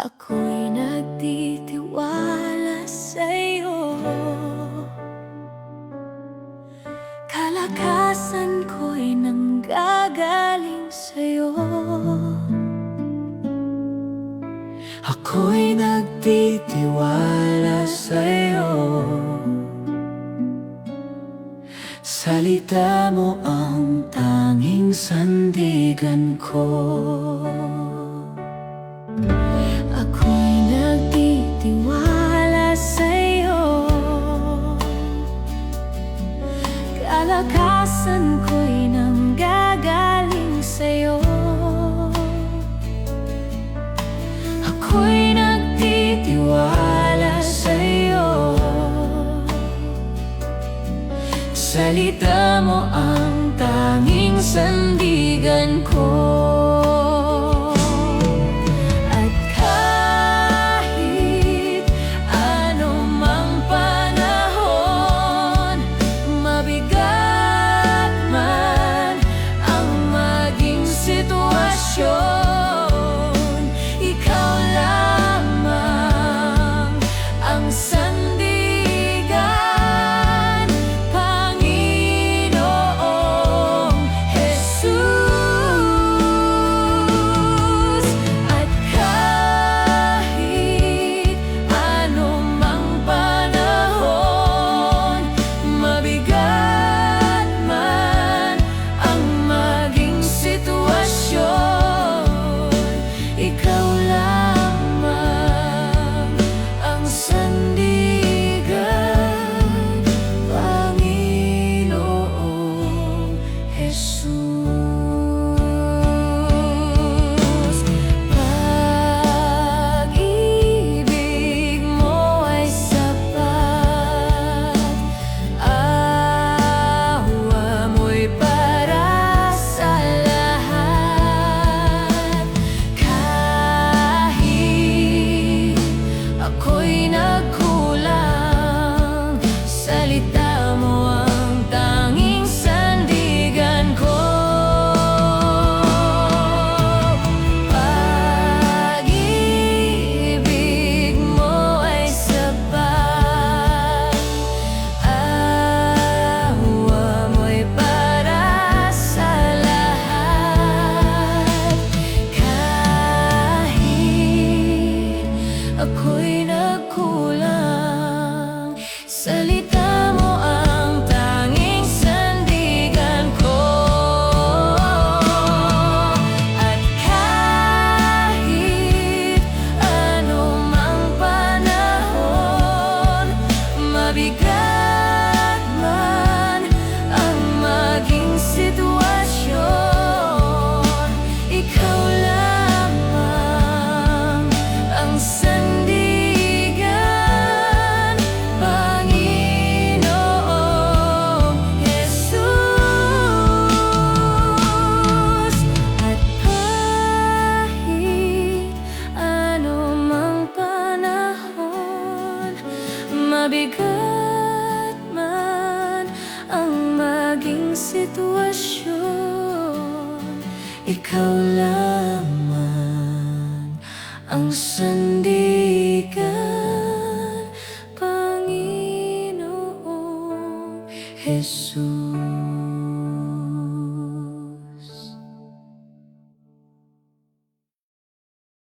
Ako'y nagtitiwala sa'yo. Kalakasan ko'y nanggagaling sa'yo. Ako'y nagtitiwala sa'yo. Salita mo ang tanging sandigan ko. Ako'y nagtitiwala sa'yo. Kalakasan ko'y nanggagaling sa'yo. Ako'y nagtitiwala sa'yo. Salita mo ang tanging sandigan ko. Ikaw lamang ang sandigan, Panginoong Jesus. At kahit anumang panahon, mabigat man ang maging sitwasyon, ikaw lamang ang sandigan, Panginoong Jesus. Pag-ibig mo ay sapat, awa mo'y para sa lahat. Ako'y nagkulang, salita mo ang tanging sandigan ko. Pag-ibig mo ay sapat, awa mo'y para sa lahat. Kahit ako'y nagkulang, salita mo ang tanging sandigan ko. At kahit anumang panahon, mabigat man ang maging sitwasyon, ikaw lamang ang sandigan, Panginoong Jesus. At kahit anumang panahon, mabigat man ang maging sitwasyon, ikaw lamang ang sandigan, Panginoong Jesus.